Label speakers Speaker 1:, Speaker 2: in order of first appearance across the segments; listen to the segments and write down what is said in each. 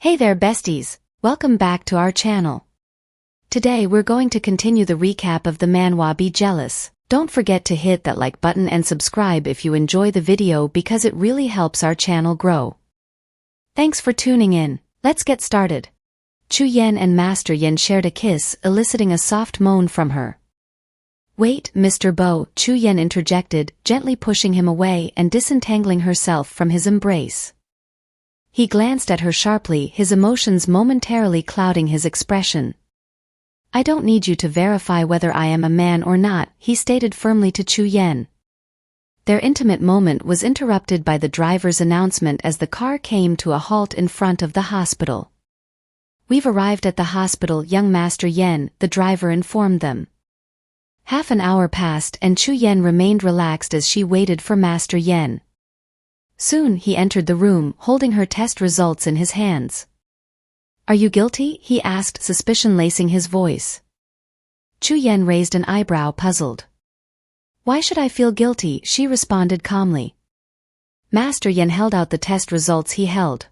Speaker 1: Hey there besties, welcome back to our channel. Today we're going to continue the recap of the manhwa Be Jealous. Don't forget to hit that like button and subscribe if you enjoy the video because it really helps our channel grow. Thanks for tuning in, let's get started. Chu Yen and Master Yen shared a kiss, eliciting a soft moan from her. Wait, Mr. Bo, Chu Yen interjected, gently pushing him away and disentangling herself from his embrace. He glanced at her sharply, his emotions momentarily clouding his expression. I don't need you to verify whether I am a man or not, he stated firmly to Chu Yen. Their intimate moment was interrupted by the driver's announcement as the car came to a halt in front of the hospital. We've arrived at the hospital, young Master Yen, the driver informed them. Half an hour passed and Chu Yen remained relaxed as she waited for Master Yen. Soon he entered the room, holding her test results in his hands. Are you guilty? He asked, suspicion lacing his voice. Chu Yen raised an eyebrow, puzzled. Why should I feel guilty? She responded calmly. Master Yen held out the test results he held.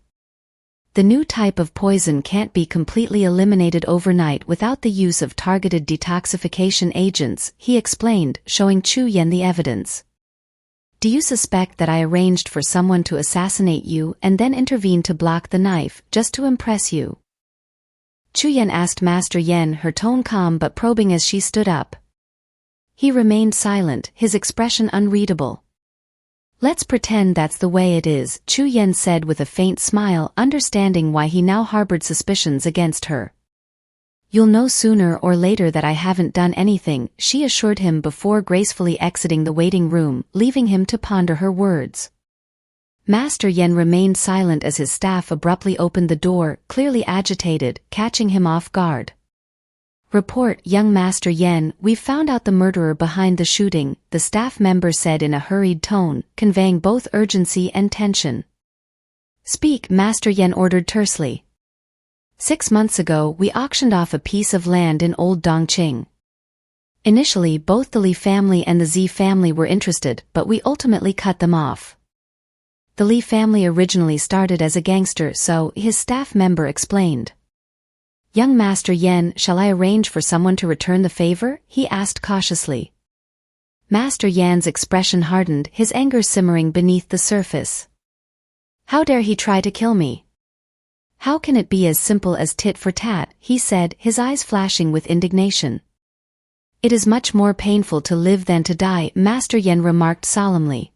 Speaker 1: The new type of poison can't be completely eliminated overnight without the use of targeted detoxification agents, he explained, showing Chu Yen the evidence. Do you suspect that I arranged for someone to assassinate you and then intervene to block the knife, just to impress you? Chu Yen asked Master Yen, her tone calm but probing as she stood up. He remained silent, his expression unreadable. Let's pretend that's the way it is, Chu Yen said with a faint smile, understanding why he now harbored suspicions against her. You'll know sooner or later that I haven't done anything, she assured him before gracefully exiting the waiting room, leaving him to ponder her words. Master Yen remained silent as his staff abruptly opened the door, clearly agitated, catching him off guard. Report, young Master Yen, we've found out the murderer behind the shooting, the staff member said in a hurried tone, conveying both urgency and tension. Speak, Master Yen ordered tersely. 6 months ago we auctioned off a piece of land in Old Dongqing. Initially both the Li family and the Z family were interested, but we ultimately cut them off. The Li family originally started as a gangster, so, his staff member explained. Young Master Yen, shall I arrange for someone to return the favor? He asked cautiously. Master Yan's expression hardened, his anger simmering beneath the surface. How dare he try to kill me? How can it be as simple as tit for tat, he said, his eyes flashing with indignation. It is much more painful to live than to die, Master Yen remarked solemnly.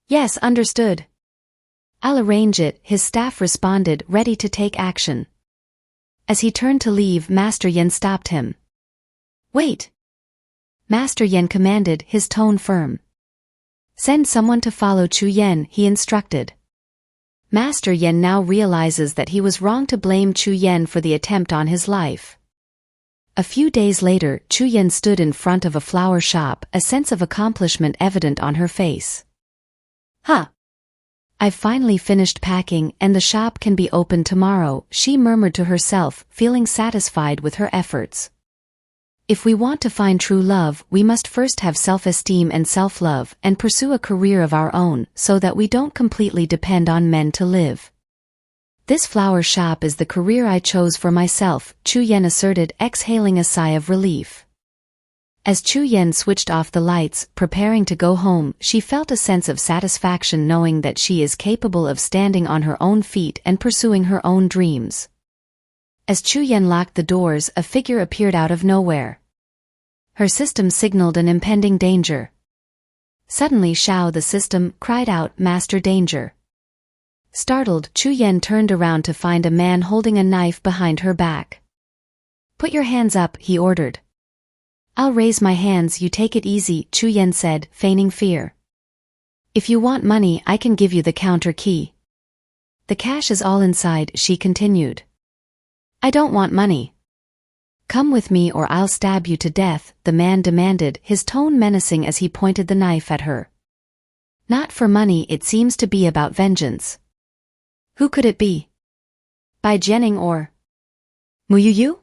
Speaker 1: Yes, understood. I'll arrange it, his staff responded, ready to take action. As he turned to leave, Master Yen stopped him. Wait! Master Yen commanded, his tone firm. Send someone to follow Chu Yen, he instructed. Master Yen now realizes that he was wrong to blame Chu Yen for the attempt on his life. A few days later, Chu Yen stood in front of a flower shop, a sense of accomplishment evident on her face. Huh! I've finally finished packing and the shop can be opened tomorrow, she murmured to herself, feeling satisfied with her efforts. If we want to find true love, we must first have self-esteem and self-love and pursue a career of our own so that we don't completely depend on men to live. This flower shop is the career I chose for myself, Chu Yen asserted, exhaling a sigh of relief. As Chu Yen switched off the lights, preparing to go home, she felt a sense of satisfaction knowing that she is capable of standing on her own feet and pursuing her own dreams. As Chu Yen locked the doors, a figure appeared out of nowhere. Her system signaled an impending danger. Suddenly Shao the system cried out, Master Danger. Startled, Chu Yen turned around to find a man holding a knife behind her back. Put your hands up, he ordered. I'll raise my hands, you take it easy, Chu Yen said, feigning fear. If you want money, I can give you the counter key. The cash is all inside, she continued. I don't want money. Come with me or I'll stab you to death, the man demanded, his tone menacing as he pointed the knife at her. Not for money, it seems to be about vengeance. Who could it be? Bai Jianing or Muyu?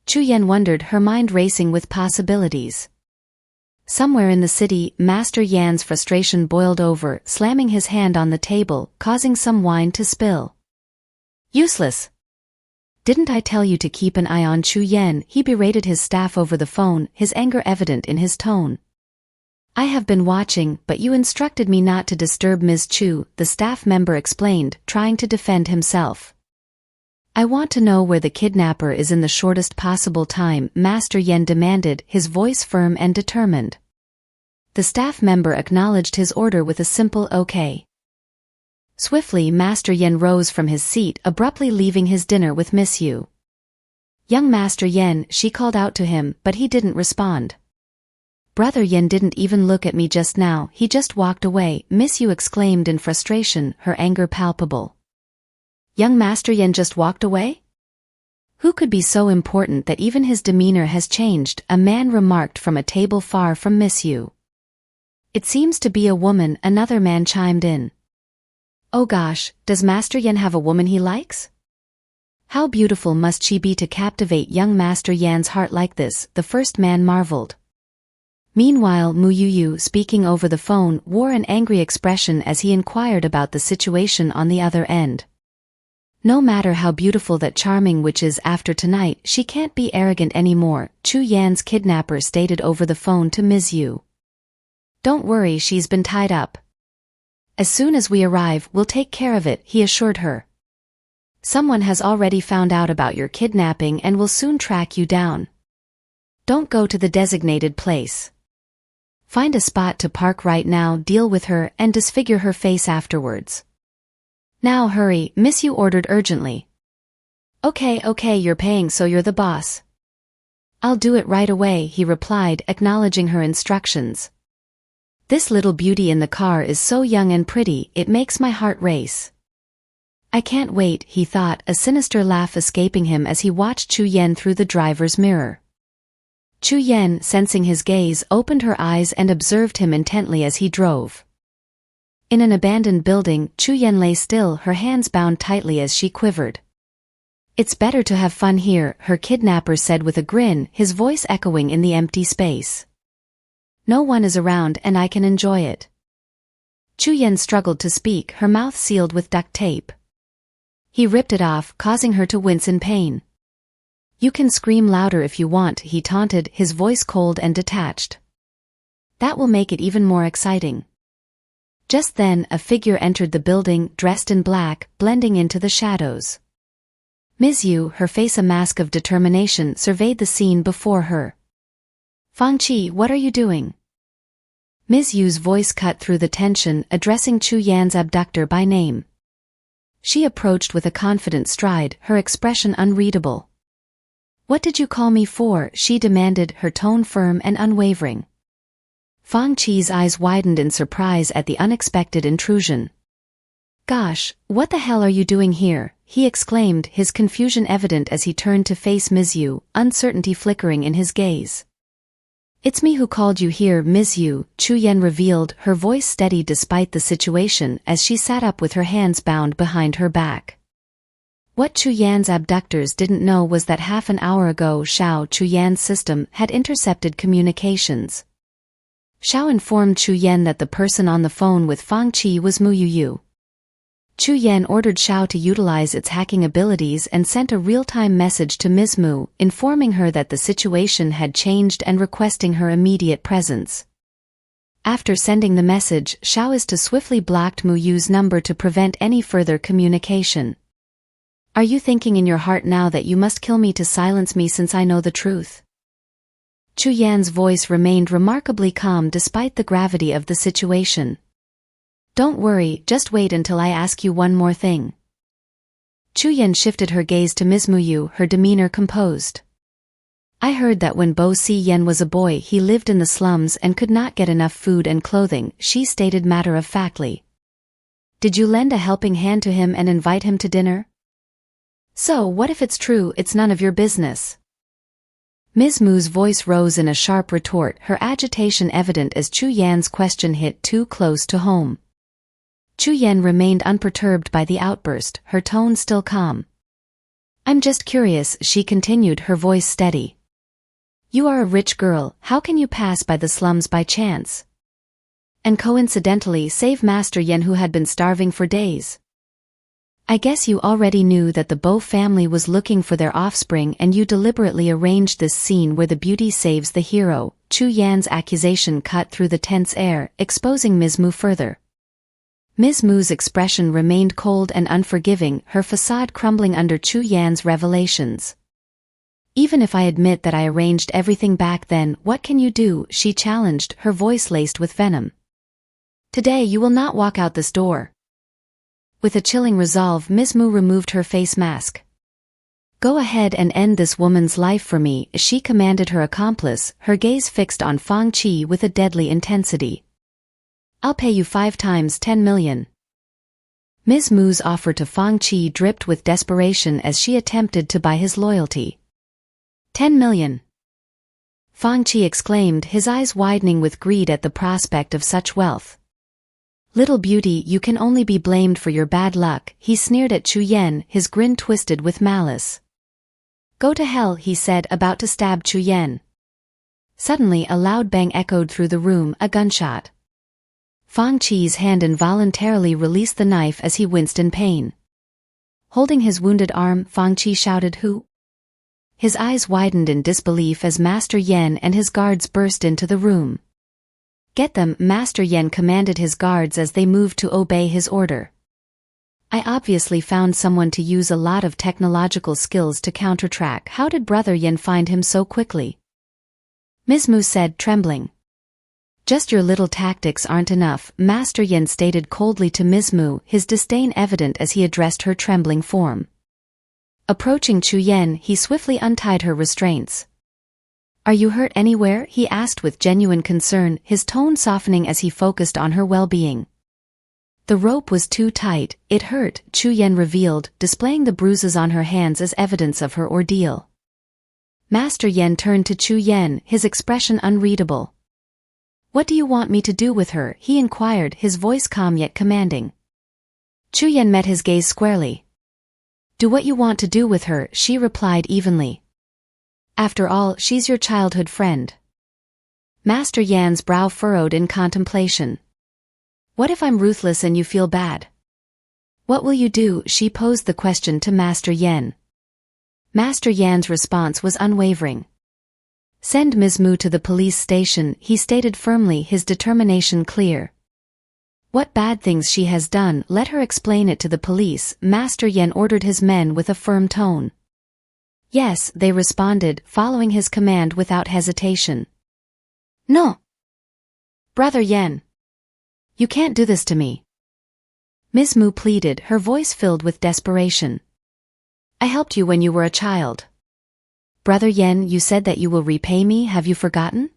Speaker 1: Chu Yen wondered, her mind racing with possibilities. Somewhere in the city, Master Yan's frustration boiled over, slamming his hand on the table, causing some wine to spill. Useless. Didn't I tell you to keep an eye on Chu Yan? He berated his staff over the phone, his anger evident in his tone. I have been watching, but you instructed me not to disturb Ms. Chu, the staff member explained, trying to defend himself. I want to know where the kidnapper is in the shortest possible time, Master Yan demanded, his voice firm and determined. The staff member acknowledged his order with a simple okay. Swiftly Master Yan rose from his seat, abruptly leaving his dinner with Miss Yu. Young Master Yan, she called out to him, but he didn't respond. Brother Yan didn't even look at me just now, he just walked away, Miss Yu exclaimed in frustration, her anger palpable. Young Master Yan just walked away? Who could be so important that even his demeanor has changed? A man remarked from a table far from Miss Yu. It seems to be a woman, another man chimed in. Oh gosh, does Master Yan have a woman he likes? How beautiful must she be to captivate young Master Yan's heart like this, the first man marveled. Meanwhile Mu Yu, speaking over the phone, wore an angry expression as he inquired about the situation on the other end. No matter how beautiful that charming witch is after tonight, she can't be arrogant anymore, Chu Yan's kidnapper stated over the phone to Ms. Yu. Don't worry, she's been tied up. As soon as we arrive, we'll take care of it, he assured her. Someone has already found out about your kidnapping and will soon track you down. Don't go to the designated place. Find a spot to park right now, deal with her, and disfigure her face afterwards. Now hurry, Miss Yu ordered urgently. Okay, you're paying so you're the boss. I'll do it right away, he replied, acknowledging her instructions. This little beauty in the car is so young and pretty, it makes my heart race. I can't wait, he thought, a sinister laugh escaping him as he watched Chu Yan through the driver's mirror. Chu Yan, sensing his gaze, opened her eyes and observed him intently as he drove. In an abandoned building, Chu Yan lay still, her hands bound tightly as she quivered. It's better to have fun here, her kidnapper said with a grin, his voice echoing in the empty space. No one is around and I can enjoy it. Chu Yan struggled to speak, her mouth sealed with duct tape. He ripped it off, causing her to wince in pain. You can scream louder if you want, he taunted, his voice cold and detached. That will make it even more exciting. Just then, a figure entered the building, dressed in black, blending into the shadows. Ms. Yu, her face a mask of determination, surveyed the scene before her. Fangqi, what are you doing? Ms. Yu's voice cut through the tension, addressing Chu Yan's abductor by name. She approached with a confident stride, her expression unreadable. What did you call me for? She demanded, her tone firm and unwavering. Fangqi's eyes widened in surprise at the unexpected intrusion. Gosh, what the hell are you doing here? He exclaimed, his confusion evident as he turned to face Ms. Yu, uncertainty flickering in his gaze. It's me who called you here, Ms. Yu, Chu Yan revealed, her voice steady despite the situation as she sat up with her hands bound behind her back. What Chu Yan's abductors didn't know was that half an hour ago Xiao Chu Yan's system had intercepted communications. Xiao informed Chu Yan that the person on the phone with Fangqi was Mu Yu. Chu Yan ordered Xiao to utilize its hacking abilities and sent a real-time message to Ms. Mu, informing her that the situation had changed and requesting her immediate presence. After sending the message, Xiao is to swiftly block Mu Yu's number to prevent any further communication. Are you thinking in your heart now that you must kill me to silence me since I know the truth? Chu Yan's voice remained remarkably calm despite the gravity of the situation. Don't worry, just wait until I ask you one more thing. Chu Yan shifted her gaze to Ms. Mu Yu, her demeanor composed. I heard that when Bo Si Yen was a boy he lived in the slums and could not get enough food and clothing, she stated matter-of-factly. Did you lend a helping hand to him and invite him to dinner? So what if it's true, it's none of your business? Ms. Mu's voice rose in a sharp retort, her agitation evident as Chu Yan's question hit too close to home. Chu Yan remained unperturbed by the outburst, her tone still calm. I'm just curious, she continued, her voice steady. You are a rich girl, how can you pass by the slums by chance? And coincidentally save Master Yan who had been starving for days. I guess you already knew that the Bo family was looking for their offspring and you deliberately arranged this scene where the beauty saves the hero. Chu Yan's accusation cut through the tense air, exposing Ms. Mu further. Ms. Mu's expression remained cold and unforgiving, her facade crumbling under Chu Yan's revelations. Even if I admit that I arranged everything back then, what can you do? She challenged, her voice laced with venom. Today you will not walk out this door. With a chilling resolve, Ms. Mu removed her face mask. Go ahead and end this woman's life for me, she commanded her accomplice, her gaze fixed on Fang Qi with a deadly intensity. I'll pay you 5 times 10 million. Ms. Mu's offer to Fang Qi dripped with desperation as she attempted to buy his loyalty. 10 million. Fang Qi exclaimed, his eyes widening with greed at the prospect of such wealth. Little beauty, you can only be blamed for your bad luck, he sneered at Chu Yan, his grin twisted with malice. Go to hell, he said, about to stab Chu Yan. Suddenly a loud bang echoed through the room, a gunshot. Fang Qi's hand involuntarily released the knife as he winced in pain. Holding his wounded arm, Fang Qi shouted, who? His eyes widened in disbelief as Master Yan and his guards burst into the room. Get them, Master Yan commanded his guards as they moved to obey his order. I obviously found someone to use a lot of technological skills to countertrack. How did Brother Yan find him so quickly? Ms. Mu said, trembling. Just your little tactics aren't enough, Master Yan stated coldly to Ms. Mu, his disdain evident as he addressed her trembling form. Approaching Chu Yan, he swiftly untied her restraints. Are you hurt anywhere? He asked with genuine concern, his tone softening as he focused on her well-being. The rope was too tight, it hurt, Chu Yan revealed, displaying the bruises on her hands as evidence of her ordeal. Master Yan turned to Chu Yan, his expression unreadable. What do you want me to do with her? He inquired, his voice calm yet commanding. Chu Yan met his gaze squarely. Do what you want to do with her, she replied evenly. After all, she's your childhood friend. Master Yan's brow furrowed in contemplation. What if I'm ruthless and you feel bad? What will you do? She posed the question to Master Yan. Master Yan's response was unwavering. Send Ms. Mu to the police station, he stated firmly, his determination clear. What bad things she has done, let her explain it to the police, Master Yan ordered his men with a firm tone. Yes, they responded, following his command without hesitation. No. Brother Yan. You can't do this to me. Ms. Mu pleaded, her voice filled with desperation. I helped you when you were a child. Brother Yan, you said that you will repay me, have you forgotten?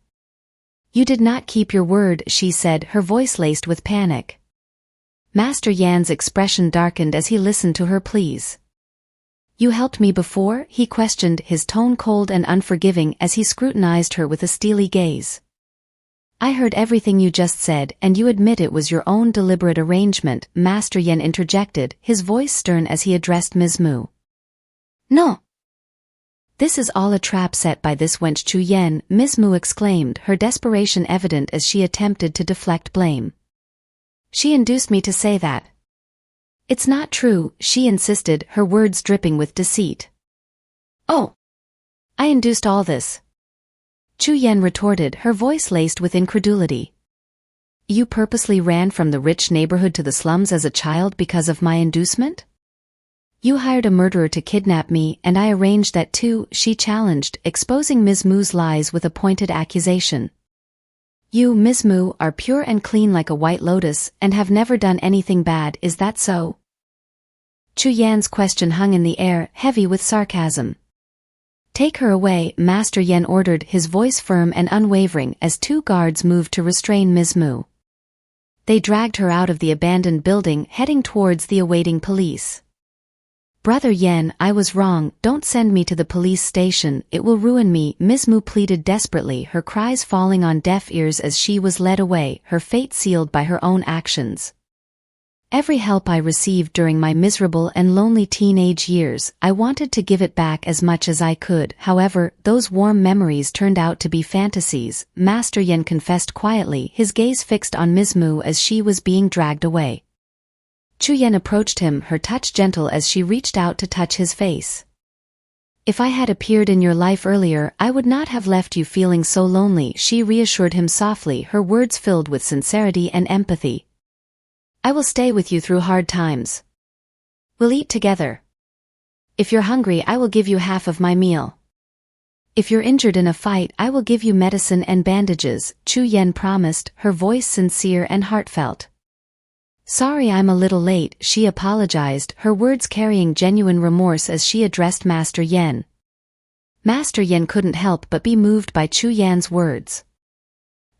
Speaker 1: You did not keep your word, she said, her voice laced with panic. Master Yan's expression darkened as he listened to her pleas. You helped me before? He questioned, his tone cold and unforgiving as he scrutinized her with a steely gaze. I heard everything you just said, and you admit it was your own deliberate arrangement, Master Yan interjected, his voice stern as he addressed Ms. Mu. No. This is all a trap set by this wench Chu Yan, Ms. Mu exclaimed, her desperation evident as she attempted to deflect blame. She induced me to say that. It's not true, she insisted, her words dripping with deceit. Oh. I induced all this. Chu Yan retorted, her voice laced with incredulity. You purposely ran from the rich neighborhood to the slums as a child because of my inducement? You hired a murderer to kidnap me, and I arranged that too, she challenged, exposing Ms. Mu's lies with a pointed accusation. You, Ms. Mu, are pure and clean like a white lotus, and have never done anything bad, is that so? Chu Yan's question hung in the air, heavy with sarcasm. Take her away, Master Yan ordered, his voice firm and unwavering as 2 guards moved to restrain Ms. Mu. They dragged her out of the abandoned building, heading towards the awaiting police. Brother Yan, I was wrong, don't send me to the police station, it will ruin me, Ms. Mu pleaded desperately, her cries falling on deaf ears as she was led away, her fate sealed by her own actions. Every help I received during my miserable and lonely teenage years, I wanted to give it back as much as I could, however, those warm memories turned out to be fantasies, Master Yan confessed quietly, his gaze fixed on Ms. Mu as she was being dragged away. Chu Yan approached him, her touch gentle as she reached out to touch his face. If I had appeared in your life earlier, I would not have left you feeling so lonely, she reassured him softly, her words filled with sincerity and empathy. I will stay with you through hard times. We'll eat together. If you're hungry, I will give you half of my meal. If you're injured in a fight, I will give you medicine and bandages, Chu Yan promised, her voice sincere and heartfelt. Sorry I'm a little late, she apologized, her words carrying genuine remorse as she addressed Master Yan. Master Yan couldn't help but be moved by Chu Yan's words.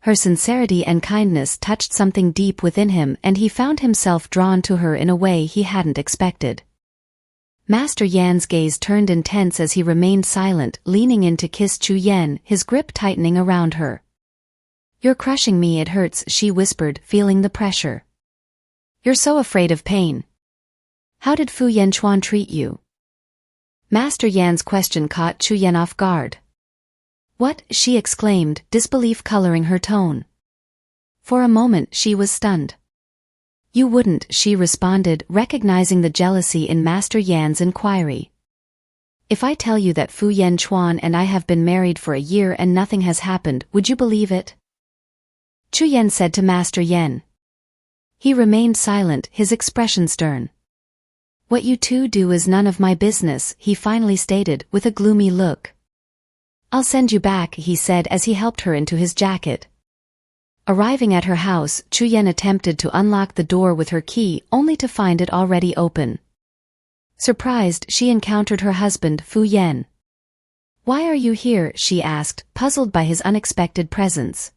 Speaker 1: Her sincerity and kindness touched something deep within him, and he found himself drawn to her in a way he hadn't expected. Master Yan's gaze turned intense as he remained silent, leaning in to kiss Chu Yan, his grip tightening around her. You're crushing me, it hurts, she whispered, feeling the pressure. You're so afraid of pain. How did Fu Yanchuan treat you? Master Yan's question caught Chu Yan off guard. What? She exclaimed, disbelief coloring her tone. For a moment she was stunned. You wouldn't, she responded, recognizing the jealousy in Master Yan's inquiry. If I tell you that Fu Yanchuan and I have been married for a year and nothing has happened, would you believe it? Chu Yan said to Master Yan. He remained silent, his expression stern. What you two do is none of my business, he finally stated, with a gloomy look. I'll send you back, he said as he helped her into his jacket. Arriving at her house, Chu Yan attempted to unlock the door with her key, only to find it already open. Surprised, she encountered her husband, Fu Yan. Why are you here? She asked, puzzled by his unexpected presence.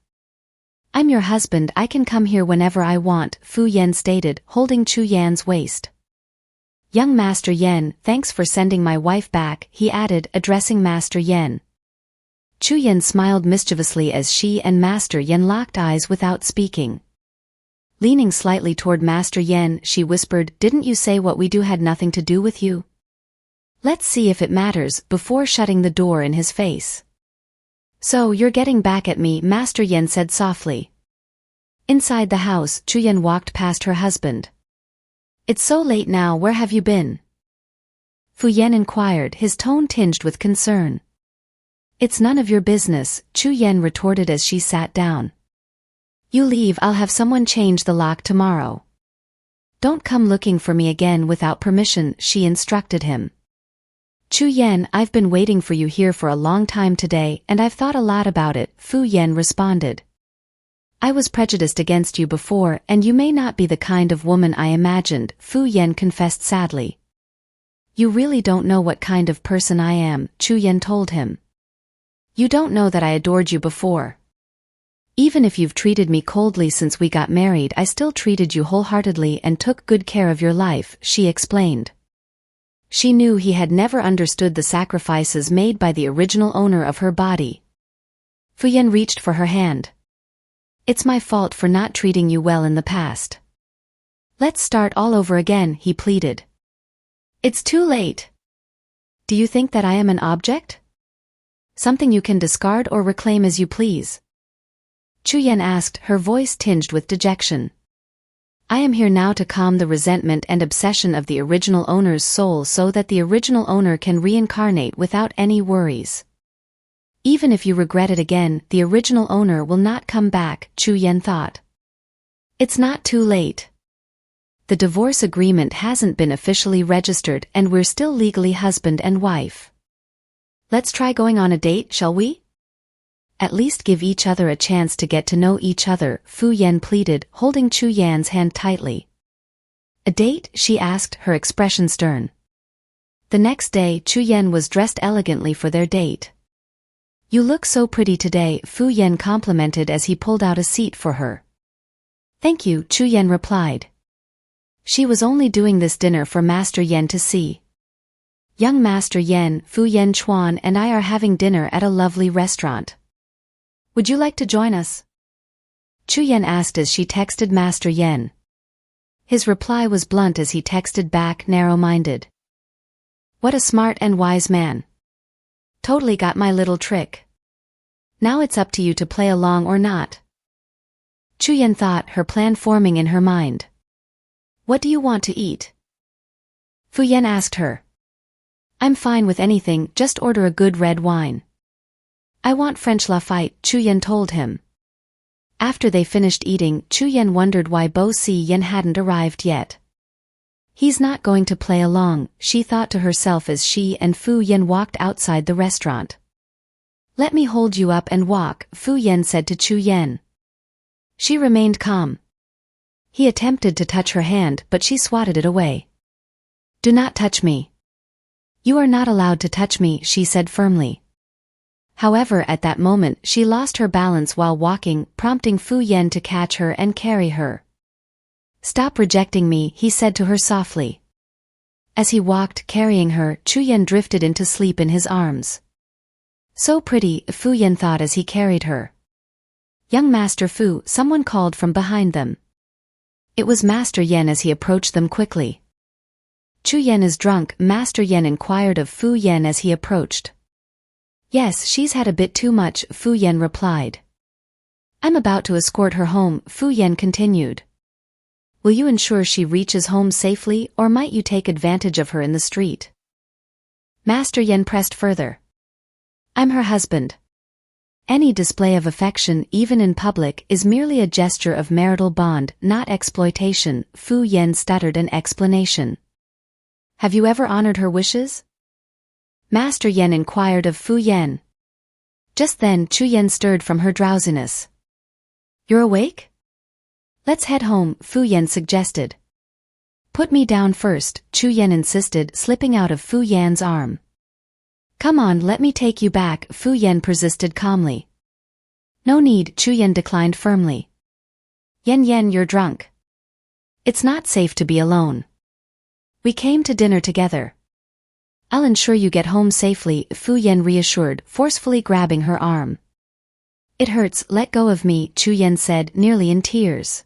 Speaker 1: I'm your husband, I can come here whenever I want, Fu Yan stated, holding Chu Yan's waist. Young Master Yan, thanks for sending my wife back, he added, addressing Master Yan. Chu Yan smiled mischievously as she and Master Yan locked eyes without speaking. Leaning slightly toward Master Yan, she whispered, didn't you say what we do had nothing to do with you? Let's see if it matters, before shutting the door in his face. So you're getting back at me, Master Yan said softly. Inside the house, Chu Yan walked past her husband. It's so late now, where have you been? Fu Yan inquired, his tone tinged with concern. It's none of your business, Chu Yan retorted as she sat down. You leave, I'll have someone change the lock tomorrow. Don't come looking for me again without permission, she instructed him. Chu Yan, I've been waiting for you here for a long time today, and I've thought a lot about it, Fu Yan responded. I was prejudiced against you before, and you may not be the kind of woman I imagined, Fu Yan confessed sadly. You really don't know what kind of person I am, Chu Yan told him. You don't know that I adored you before. Even if you've treated me coldly since we got married, I still treated you wholeheartedly and took good care of your life, she explained. She knew he had never understood the sacrifices made by the original owner of her body. Fu Yan reached for her hand. It's my fault for not treating you well in the past. Let's start all over again, he pleaded. It's too late. Do you think that I am an object? Something you can discard or reclaim as you please? Chu Yan asked, her voice tinged with dejection. I am here now to calm the resentment and obsession of the original owner's soul so that the original owner can reincarnate without any worries. Even if you regret it again, the original owner will not come back, Chu Yan thought. It's not too late. The divorce agreement hasn't been officially registered and we're still legally husband and wife. Let's try going on a date, shall we? At least give each other a chance to get to know each other, Fu Yan pleaded, holding Chu Yan's hand tightly. A date? She asked, her expression stern. The next day, Chu Yan was dressed elegantly for their date. You look so pretty today, Fu Yan complimented as he pulled out a seat for her. Thank you, Chu Yan replied. She was only doing this dinner for Master Yan to see. Young Master Yan, Fu Yanchuan and I are having dinner at a lovely restaurant. Would you like to join us? Chu Yan asked as she texted Master Yan. His reply was blunt as he texted back, narrow-minded. What a smart and wise man. Totally got my little trick. Now it's up to you to play along or not. Chu Yan thought, her plan forming in her mind. What do you want to eat? Fu Yan asked her. I'm fine with anything, just order a good red wine. I want French Lafite, Chu Yan told him. After they finished eating, Chu Yan wondered why Bo Si Yan hadn't arrived yet. He's not going to play along, she thought to herself as she and Fu Yan walked outside the restaurant. Let me hold you up and walk, Fu Yan said to Chu Yan. She remained calm. He attempted to touch her hand, but she swatted it away. Do not touch me. You are not allowed to touch me, she said firmly. However, at that moment she lost her balance while walking, prompting Fu Yan to catch her and carry her. Stop rejecting me, he said to her softly. As he walked, carrying her, Chu Yan drifted into sleep in his arms. So pretty, Fu Yan thought as he carried her. Young Master Fu, someone called from behind them. It was Master Yan as he approached them quickly. Chu Yan is drunk, Master Yan inquired of Fu Yan as he approached. Yes, she's had a bit too much, Fu Yan replied. I'm about to escort her home, Fu Yan continued. Will you ensure she reaches home safely, or might you take advantage of her in the street? Master Yan pressed further. I'm her husband. Any display of affection, even in public, is merely a gesture of marital bond, not exploitation, Fu Yan stuttered an explanation. Have you ever honored her wishes? Master Yan inquired of Fu Yan. Just then Chu Yan stirred from her drowsiness. You're awake? Let's head home, Fu Yan suggested. Put me down first, Chu Yan insisted, slipping out of Fu Yan's arm. Come on, let me take you back, Fu Yan persisted calmly. No need, Chu Yan declined firmly. Yan, you're drunk. It's not safe to be alone. We came to dinner together. I'll ensure you get home safely, Fu Yan reassured, forcefully grabbing her arm. It hurts, let go of me, Chu Yan said, nearly in tears.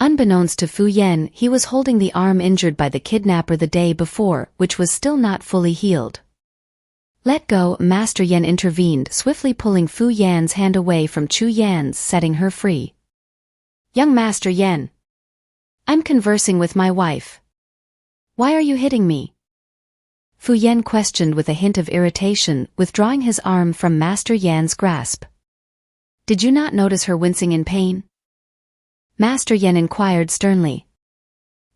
Speaker 1: Unbeknownst to Fu Yan, he was holding the arm injured by the kidnapper the day before, which was still not fully healed. Let go, Master Yan intervened, swiftly pulling Fu Yan's hand away from Chu Yan's, setting her free. Young Master Yan. I'm conversing with my wife. Why are you hitting me? Fu Yan questioned with a hint of irritation, withdrawing his arm from Master Yan's grasp. Did you not notice her wincing in pain? Master Yan inquired sternly.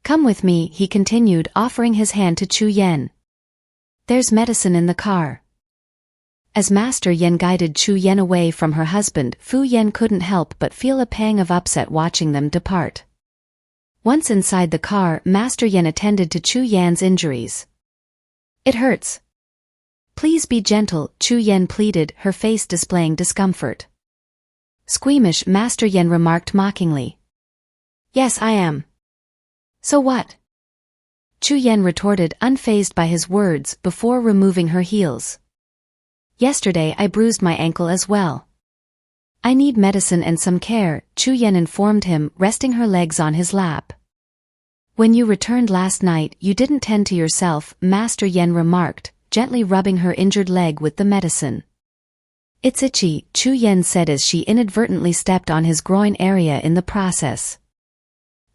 Speaker 1: Come with me, he continued, offering his hand to Chu Yan. There's medicine in the car. As Master Yan guided Chu Yan away from her husband, Fu Yan couldn't help but feel a pang of upset watching them depart. Once inside the car, Master Yan attended to Chu Yan's injuries. It hurts. Please be gentle, Chu Yan pleaded, her face displaying discomfort. Squeamish, Master Yan remarked mockingly. Yes, I am. So what? Chu Yan retorted, unfazed by his words, before removing her heels. Yesterday I bruised my ankle as well. I need medicine and some care, Chu Yan informed him, resting her legs on his lap. When you returned last night, you didn't tend to yourself, Master Yan remarked, gently rubbing her injured leg with the medicine. It's itchy, Chu Yan said as she inadvertently stepped on his groin area in the process.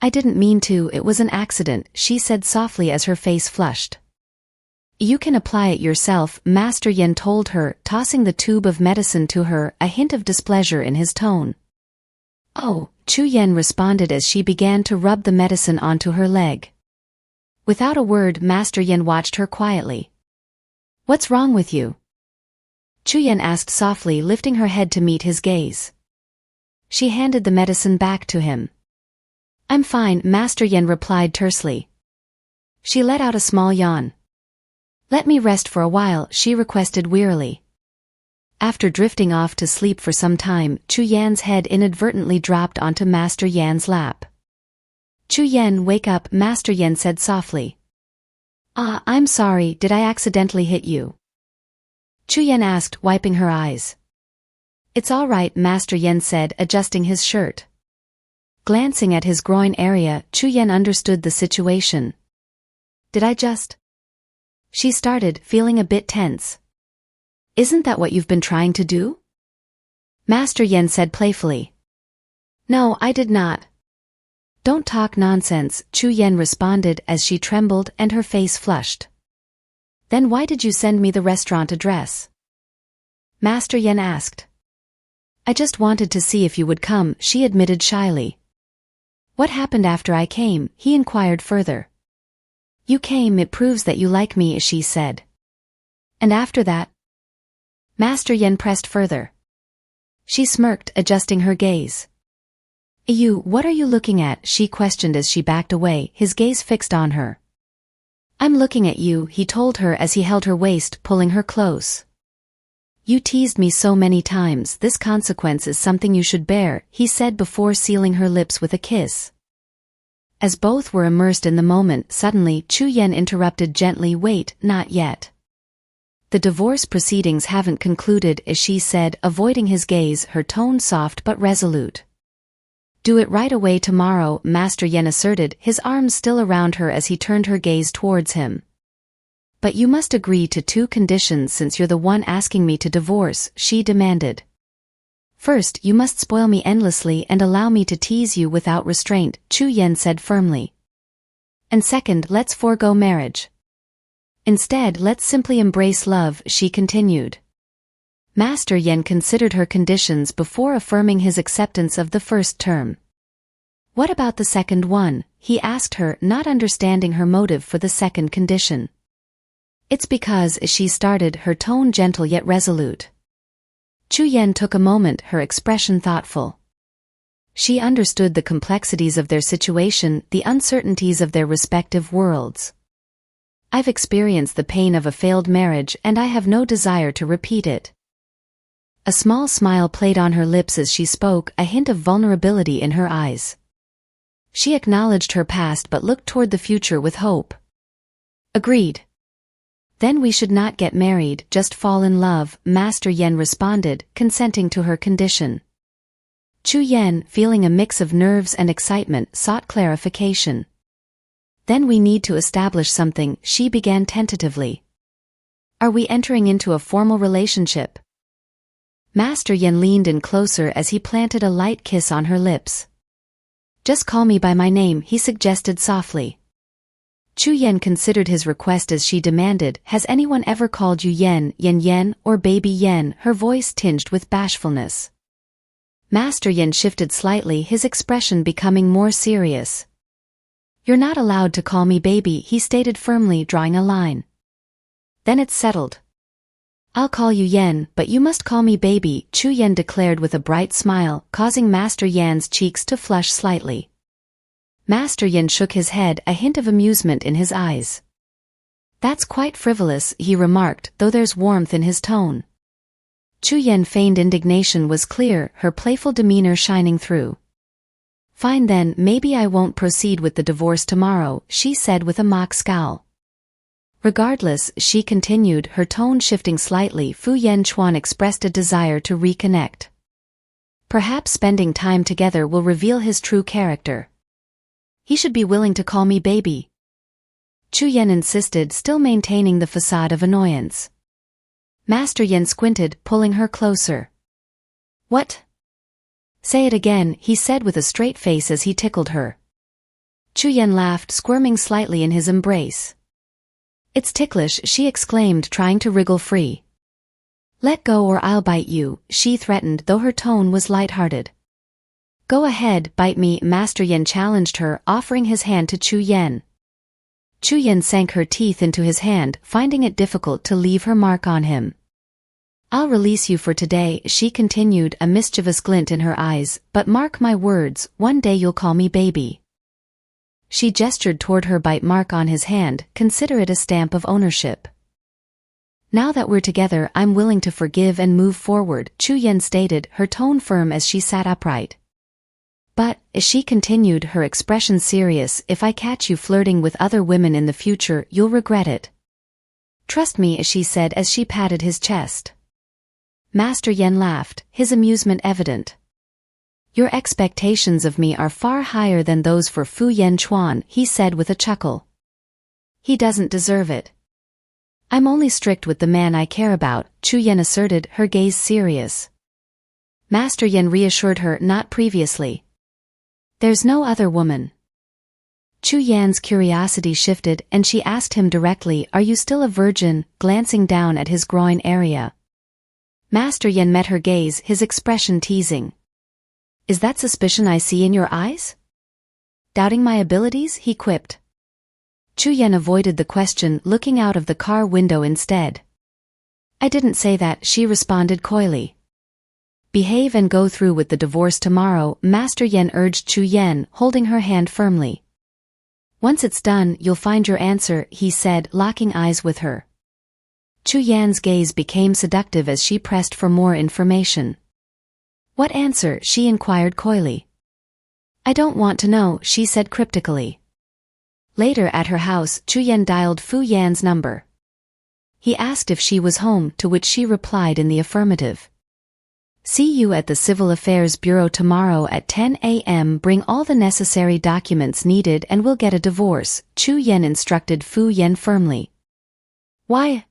Speaker 1: I didn't mean to, it was an accident, she said softly as her face flushed. You can apply it yourself, Master Yan told her, tossing the tube of medicine to her, a hint of displeasure in his tone. Oh, Chu Yan responded as she began to rub the medicine onto her leg. Without a word, Master Yan watched her quietly. What's wrong with you? Chu Yan asked softly, lifting her head to meet his gaze. She handed the medicine back to him. I'm fine, Master Yan replied tersely. She let out a small yawn. Let me rest for a while, she requested wearily. After drifting off to sleep for some time, Chu Yan's head inadvertently dropped onto Master Yan's lap. Chu Yan, wake up, Master Yan said softly. Ah, I'm sorry, did I accidentally hit you? Chu Yan asked, wiping her eyes. It's all right, Master Yan said, adjusting his shirt. Glancing at his groin area, Chu Yan understood the situation. Did I just? She started, feeling a bit tense. Isn't that what you've been trying to do? Master Yan said playfully. No, I did not. Don't talk nonsense, Chu Yan responded as she trembled and her face flushed. Then why did you send me the restaurant address? Master Yan asked. I just wanted to see if you would come, she admitted shyly. What happened after I came? He inquired further. You came, it proves that you like me, she said. And after that? Master Yan pressed further. She smirked, adjusting her gaze. What are you looking at? She questioned as she backed away, his gaze fixed on her. I'm looking at you, he told her as he held her waist, pulling her close. You teased me so many times, this consequence is something you should bear, he said before sealing her lips with a kiss. As both were immersed in the moment, suddenly Chu Yan interrupted gently. Wait, not yet. The divorce proceedings haven't concluded, as she said, avoiding his gaze, her tone soft but resolute. Do it right away tomorrow, Master Yan asserted, his arms still around her as he turned her gaze towards him. But you must agree to 2 conditions since you're the one asking me to divorce, she demanded. First, you must spoil me endlessly and allow me to tease you without restraint, Chu Yan said firmly. And second, let's forego marriage. Instead, let's simply embrace love, she continued. Master Yan considered her conditions before affirming his acceptance of the first term. What about the second one? He asked her, not understanding her motive for the second condition. It's because, she started, her tone gentle yet resolute. Chu Yan took a moment, her expression thoughtful. She understood the complexities of their situation, the uncertainties of their respective worlds. I've experienced the pain of a failed marriage and I have no desire to repeat it. A small smile played on her lips as she spoke, a hint of vulnerability in her eyes. She acknowledged her past but looked toward the future with hope. Agreed. Then we should not get married, just fall in love, Master Yan responded, consenting to her condition. Chu Yan, feeling a mix of nerves and excitement, sought clarification. Then we need to establish something, she began tentatively. Are we entering into a formal relationship? Master Yan leaned in closer as he planted a light kiss on her lips. Just call me by my name, he suggested softly. Chu Yan considered his request as she demanded, has anyone ever called you Yen, or baby Yen, her voice tinged with bashfulness. Master Yan shifted slightly, his expression becoming more serious. You're not allowed to call me baby, he stated firmly, drawing a line. Then it's settled. I'll call you Yen, but you must call me baby, Chu Yan declared with a bright smile, causing Master Yan's cheeks to flush slightly. Master Yan shook his head, a hint of amusement in his eyes. That's quite frivolous, he remarked, though there's warmth in his tone. Chu Yan feigned indignation was clear, her playful demeanor shining through. Fine then, maybe I won't proceed with the divorce tomorrow, she said with a mock scowl. Regardless, she continued, her tone shifting slightly, Fu Yen Chuan expressed a desire to reconnect. Perhaps spending time together will reveal his true character. He should be willing to call me baby. Chu Yan insisted, still maintaining the facade of annoyance. Master Yan squinted, pulling her closer. What? Say it again, he said with a straight face as he tickled her. Chu Yan laughed, squirming slightly in his embrace. It's ticklish, she exclaimed, trying to wriggle free. Let go or I'll bite you, she threatened, though her tone was light-hearted. Go ahead, bite me, Master Yan challenged her, offering his hand to Chu Yan. Chu Yan sank her teeth into his hand, finding it difficult to leave her mark on him. I'll release you for today, she continued, a mischievous glint in her eyes, but mark my words, one day you'll call me baby. She gestured toward her bite mark on his hand, consider it a stamp of ownership. Now that we're together, I'm willing to forgive and move forward, Chu Yan stated, her tone firm as she sat upright. But, as she continued, her expression serious, if I catch you flirting with other women in the future, you'll regret it. Trust me, she said as she patted his chest. Master Yan laughed, his amusement evident. Your expectations of me are far higher than those for Fu Yen Chuan, he said with a chuckle. He doesn't deserve it. I'm only strict with the man I care about, Chu Yan asserted, her gaze serious. Master Yan reassured her, not previously. There's no other woman. Chu Yan's curiosity shifted and she asked him directly, "Are you still a virgin?" glancing down at his groin area. Master Yan met her gaze, his expression teasing. "Is that suspicion I see in your eyes? Doubting my abilities?" he quipped. Chu Yan avoided the question, looking out of the car window instead. "I didn't say that," she responded coyly. "Behave and go through with the divorce tomorrow," Master Yan urged Chu Yan, holding her hand firmly. "Once it's done, you'll find your answer," he said, locking eyes with her. Chu Yan's gaze became seductive as she pressed for more information. "What answer?" she inquired coyly. "I don't want to know," she said cryptically. Later at her house, Chu Yan dialed Fu Yan's number. He asked if she was home, to which she replied in the affirmative. "See you at the Civil Affairs Bureau tomorrow at 10 a.m. Bring all the necessary documents needed and we'll get a divorce," Chu Yan instructed Fu Yan firmly. "Why?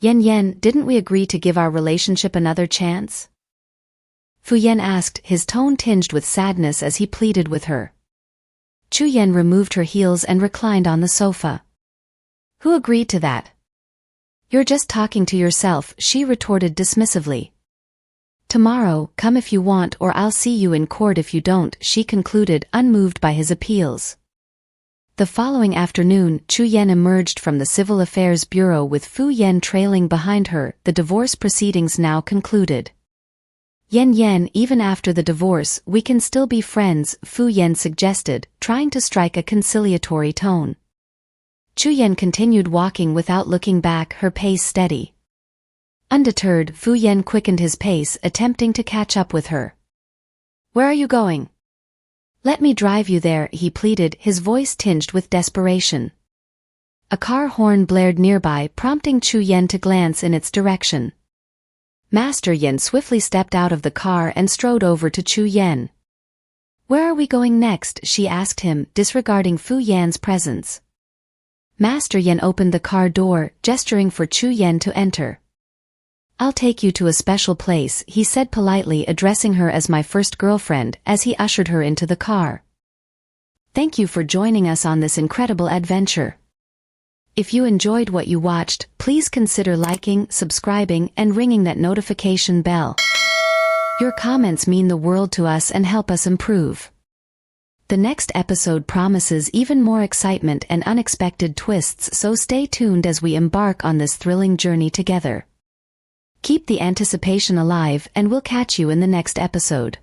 Speaker 1: Yan, didn't we agree to give our relationship another chance?" Fu Yan asked, his tone tinged with sadness as he pleaded with her. Chu Yan removed her heels and reclined on the sofa. "Who agreed to that?" "You're just talking to yourself," she retorted dismissively. "Tomorrow, come if you want or I'll see you in court if you don't," she concluded, unmoved by his appeals. The following afternoon, Chu Yan emerged from the Civil Affairs Bureau with Fu Yan trailing behind her, the divorce proceedings now concluded. Yan, even after the divorce, we can still be friends," Fu Yan suggested, trying to strike a conciliatory tone. Chu Yan continued walking without looking back, her pace steady. Undeterred, Fu Yan quickened his pace, attempting to catch up with her. "Where are you going?" "Let me drive you there," he pleaded, his voice tinged with desperation. A car horn blared nearby, prompting Chu Yan to glance in its direction. Master Yan swiftly stepped out of the car and strode over to Chu Yan. "Where are we going next?" she asked him, disregarding Fu Yan's presence. Master Yan opened the car door, gesturing for Chu Yan to enter. "I'll take you to a special place," he said politely, addressing her as "my first girlfriend," as he ushered her into the car. Thank you for joining us on this incredible adventure. If you enjoyed what you watched, please consider liking, subscribing, and ringing that notification bell. Your comments mean the world to us and help us improve. The next episode promises even more excitement and unexpected twists, so stay tuned as we embark on this thrilling journey together. Keep the anticipation alive and we'll catch you in the next episode.